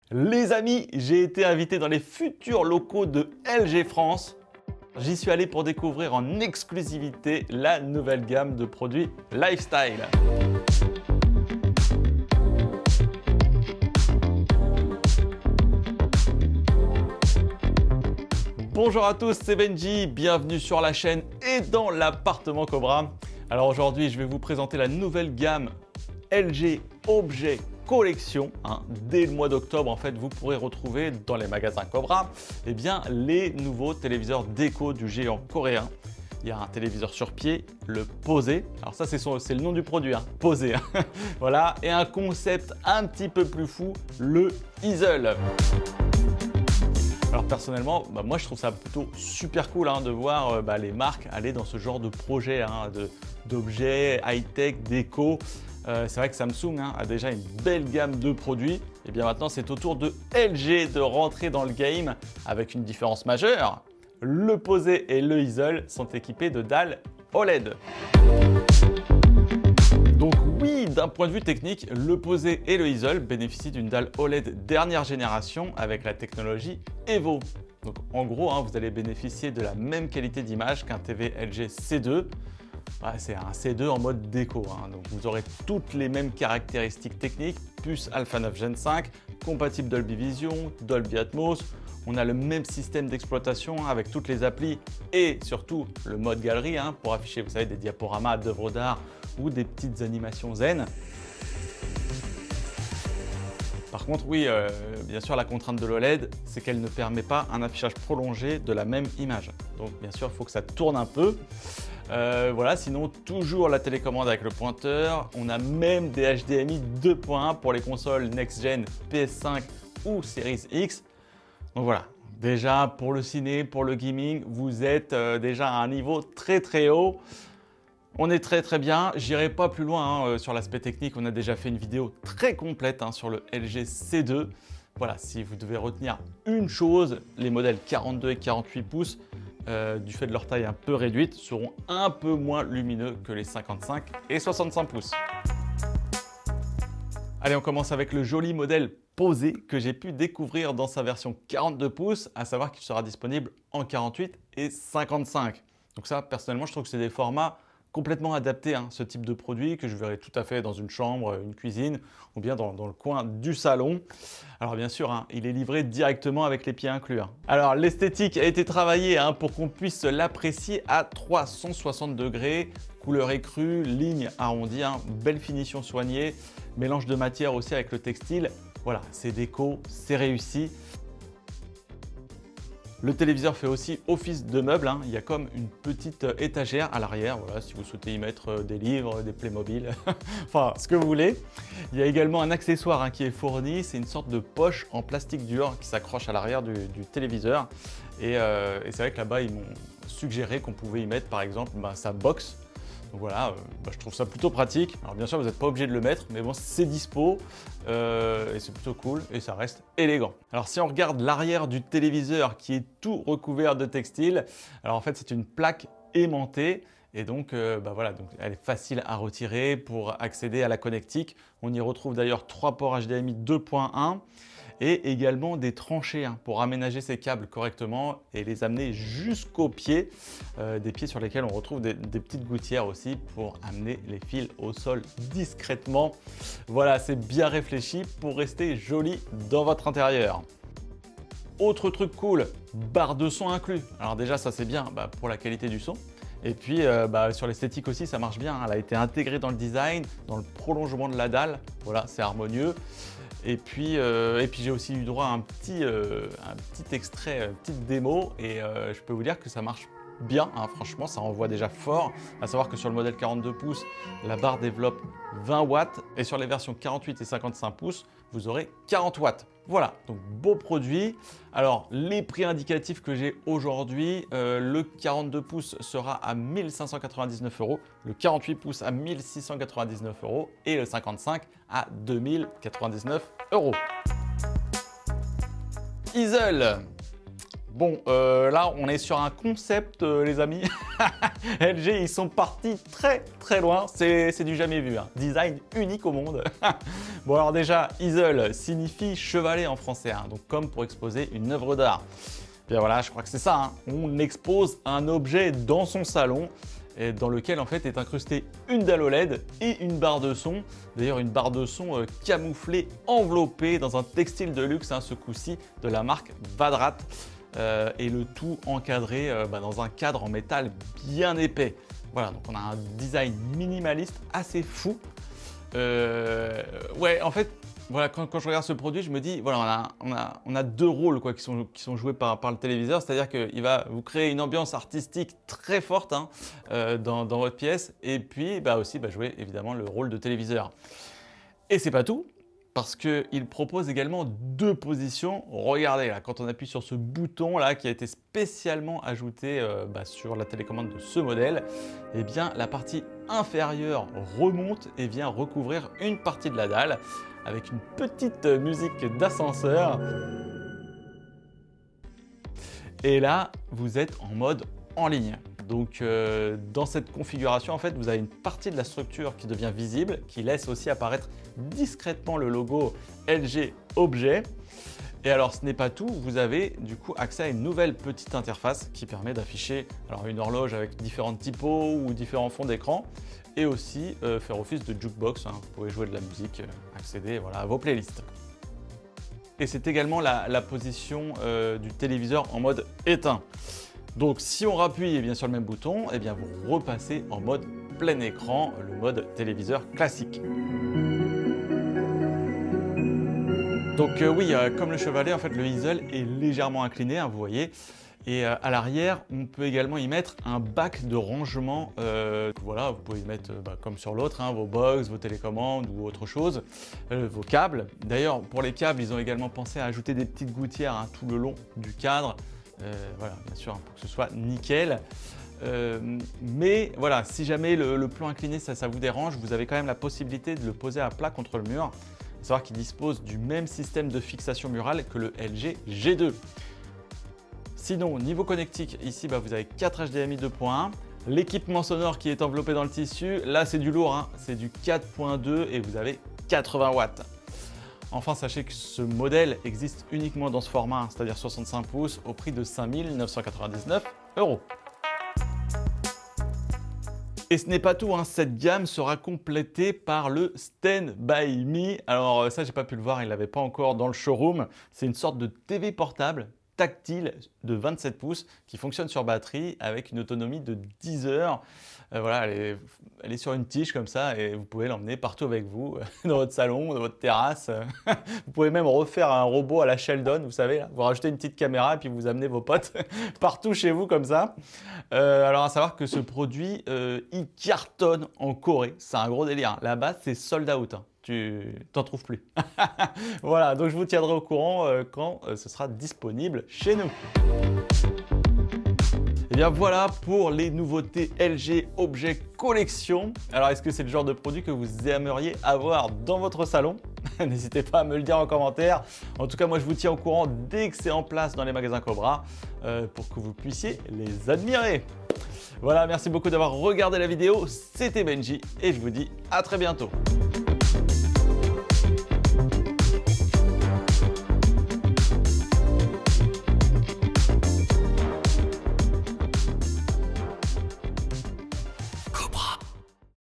Les amis, j'ai été invité dans les futurs locaux de LG France. J'y suis allé pour découvrir en exclusivité la nouvelle gamme de produits Lifestyle. Bonjour à tous, c'est Benji, bienvenue sur la chaîne et dans l'appartement Cobra. Alors aujourd'hui, je vais vous présenter la nouvelle gamme LG Objet Collection. Dès le mois d'octobre, en fait, vous pourrez retrouver dans les magasins Cobra les nouveaux téléviseurs déco du géant coréen. Il y a un téléviseur sur pied, le Posé. Alors ça, c'est le nom du produit, Posé. Voilà, et un concept un petit peu plus fou, le Easel. Alors personnellement, moi je trouve ça plutôt super cool de voir les marques aller dans ce genre de projet d'objets high-tech, déco. C'est vrai que Samsung a déjà une belle gamme de produits. Et bien maintenant, c'est au tour de LG de rentrer dans le game avec une différence majeure. Le Posé et le Easel sont équipés de dalles OLED. Donc oui, d'un point de vue technique, le Posé et le Easel bénéficient d'une dalle OLED dernière génération avec la technologie Evo. Donc en gros, vous allez bénéficier de la même qualité d'image qu'un TV LG C2. C'est un C2 en mode déco, donc vous aurez toutes les mêmes caractéristiques techniques, puce Alpha 9 Gen 5, compatible Dolby Vision, Dolby Atmos. On a le même système d'exploitation avec toutes les applis et surtout le mode galerie pour afficher, vous savez, des diaporamas d'œuvres d'art ou des petites animations zen. Par contre, oui, bien sûr, la contrainte de l'OLED, c'est qu'elle ne permet pas un affichage prolongé de la même image. Donc, bien sûr, il faut que ça tourne un peu. Voilà, sinon, toujours la télécommande avec le pointeur. On a même des HDMI 2.1 pour les consoles next-gen PS5 ou Series X. Donc voilà, déjà pour le ciné, pour le gaming, vous êtes déjà à un niveau très très haut. On est très bien, j'irai pas plus loin sur l'aspect technique, on a déjà fait une vidéo très complète sur le LG C2. Voilà, si vous devez retenir une chose, les modèles 42 et 48 pouces, du fait de leur taille un peu réduite, seront un peu moins lumineux que les 55 et 65 pouces. Allez, on commence avec le joli modèle Posé que j'ai pu découvrir dans sa version 42 pouces, à savoir qu'il sera disponible en 48 et 55. Donc ça, personnellement, je trouve que c'est des formats complètement adaptés à ce type de produit que je verrai tout à fait dans une chambre, une cuisine ou bien dans le coin du salon. Alors bien sûr, il est livré directement avec les pieds inclus. Alors l'esthétique a été travaillée pour qu'on puisse l'apprécier à 360 degrés, couleur écrue, ligne arrondie, belle finition soignée, mélange de matière aussi avec le textile. Voilà, c'est déco, c'est réussi. Le téléviseur fait aussi office de meuble, il y a comme une petite étagère à l'arrière, voilà, si vous souhaitez y mettre des livres, des Playmobil, enfin ce que vous voulez. Il y a également un accessoire qui est fourni, c'est une sorte de poche en plastique dur qui s'accroche à l'arrière du téléviseur. Et c'est vrai que là-bas, ils m'ont suggéré qu'on pouvait y mettre par exemple sa box. Donc voilà, je trouve ça plutôt pratique. Alors bien sûr, vous n'êtes pas obligé de le mettre, mais bon, c'est dispo et c'est plutôt cool et ça reste élégant. Alors si on regarde l'arrière du téléviseur qui est tout recouvert de textile, alors en fait c'est une plaque aimantée et donc, voilà, donc elle est facile à retirer pour accéder à la connectique. On y retrouve d'ailleurs 3 ports HDMI 2.1 et également des tranchées pour aménager ces câbles correctement et les amener jusqu'aux pieds, des pieds sur lesquels on retrouve des petites gouttières aussi pour amener les fils au sol discrètement. Voilà, c'est bien réfléchi pour rester joli dans votre intérieur. Autre truc cool, barre de son inclus. Alors déjà ça c'est bien pour la qualité du son. Et puis sur l'esthétique aussi ça marche bien, elle a été intégrée dans le design, dans le prolongement de la dalle, voilà, c'est harmonieux. Et puis j'ai aussi eu droit à un petit extrait, une petite démo et je peux vous dire que ça marche bien, franchement ça envoie déjà fort. À savoir que sur le modèle 42 pouces, la barre développe 20 watts et sur les versions 48 et 55 pouces, vous aurez 40 watts. Voilà, donc beau produit. Alors les prix indicatifs que j'ai aujourd'hui, le 42 pouces sera à 1 599 €, le 48 pouces à 1 699 € et le 55 à 2 099 €. Easel. Bon, là, on est sur un concept, les amis. LG, ils sont partis très très loin. C'est du jamais vu, hein. Design unique au monde. Bon, alors déjà, easel signifie chevalet en français, hein, donc comme pour exposer une œuvre d'art. Bien voilà, je crois que c'est ça, hein. On expose un objet dans son salon, et dans lequel en fait est incrustée une dalle OLED et une barre de son. D'ailleurs, une barre de son camouflée, enveloppée dans un textile de luxe, hein, ce coup-ci de la marque Vadrat. Et le tout encadré dans un cadre en métal bien épais. Voilà, donc on a un design minimaliste assez fou. Ouais, en fait, voilà, quand je regarde ce produit, je me dis, voilà, on a deux rôles quoi, qui sont joués par le téléviseur, c'est-à-dire qu'il va vous créer une ambiance artistique très forte, hein, dans votre pièce, et puis aussi jouer évidemment le rôle de téléviseur. Et c'est pas tout, parce qu'il propose également deux positions. Regardez là, quand on appuie sur ce bouton là qui a été spécialement ajouté sur la télécommande de ce modèle, eh bien la partie inférieure remonte et vient recouvrir une partie de la dalle avec une petite musique d'ascenseur. Et là, vous êtes en mode en ligne. Donc dans cette configuration, en fait, vous avez une partie de la structure qui devient visible, qui laisse aussi apparaître discrètement le logo LG Objet. Et alors ce n'est pas tout, vous avez du coup accès à une nouvelle petite interface qui permet d'afficher une horloge avec différentes typos ou différents fonds d'écran, et aussi faire office de jukebox, hein. Vous pouvez jouer de la musique, accéder à vos playlists. Et c'est également la position du téléviseur en mode éteint. Donc si on rappuie bien sur le même bouton, eh bien vous repassez en mode plein écran, le mode téléviseur classique. Donc oui, comme le chevalet, en fait le easel est légèrement incliné, hein, vous voyez. Et à l'arrière, on peut également y mettre un bac de rangement. Voilà, vous pouvez y mettre comme sur l'autre, hein, vos box, vos télécommandes ou autre chose, vos câbles. D'ailleurs, pour les câbles, ils ont également pensé à ajouter des petites gouttières, hein, tout le long du cadre. Voilà, bien sûr, pour que ce soit nickel. Mais voilà, si jamais le plan incliné, ça vous dérange, vous avez quand même la possibilité de le poser à plat contre le mur. Il faut savoir qu'il dispose du même système de fixation murale que le LG G2. Sinon, niveau connectique, ici vous avez 4 HDMI 2.1, l'équipement sonore qui est enveloppé dans le tissu, là c'est du lourd, hein, c'est du 4.2 et vous avez 80 watts. Enfin, sachez que ce modèle existe uniquement dans ce format, hein, c'est-à-dire 65 pouces, au prix de 5 999 €. Et ce n'est pas tout, hein, cette gamme sera complétée par le Stand By Me. Alors ça, j'ai pas pu le voir, il l'avait pas encore dans le showroom. C'est une sorte de TV portable tactile de 27 pouces qui fonctionne sur batterie avec une autonomie de 10 heures. Voilà, elle est sur une tige comme ça et vous pouvez l'emmener partout avec vous, dans votre salon, dans votre terrasse. Vous pouvez même refaire un robot à la Sheldon, vous savez, là. Vous rajoutez une petite caméra et puis vous amenez vos potes partout chez vous comme ça. Alors à savoir que ce produit, il cartonne en Corée. C'est un gros délire. Là-bas, c'est sold out, hein. Tu t'en trouves plus. Voilà, donc je vous tiendrai au courant quand ce sera disponible chez nous. Et bien voilà pour les nouveautés LG Objet Collection. Alors est-ce que c'est le genre de produit que vous aimeriez avoir dans votre salon? N'hésitez pas à me le dire en commentaire. En tout cas, moi je vous tiens au courant dès que c'est en place dans les magasins Cobra pour que vous puissiez les admirer. Voilà, merci beaucoup d'avoir regardé la vidéo. C'était Benji et je vous dis à très bientôt.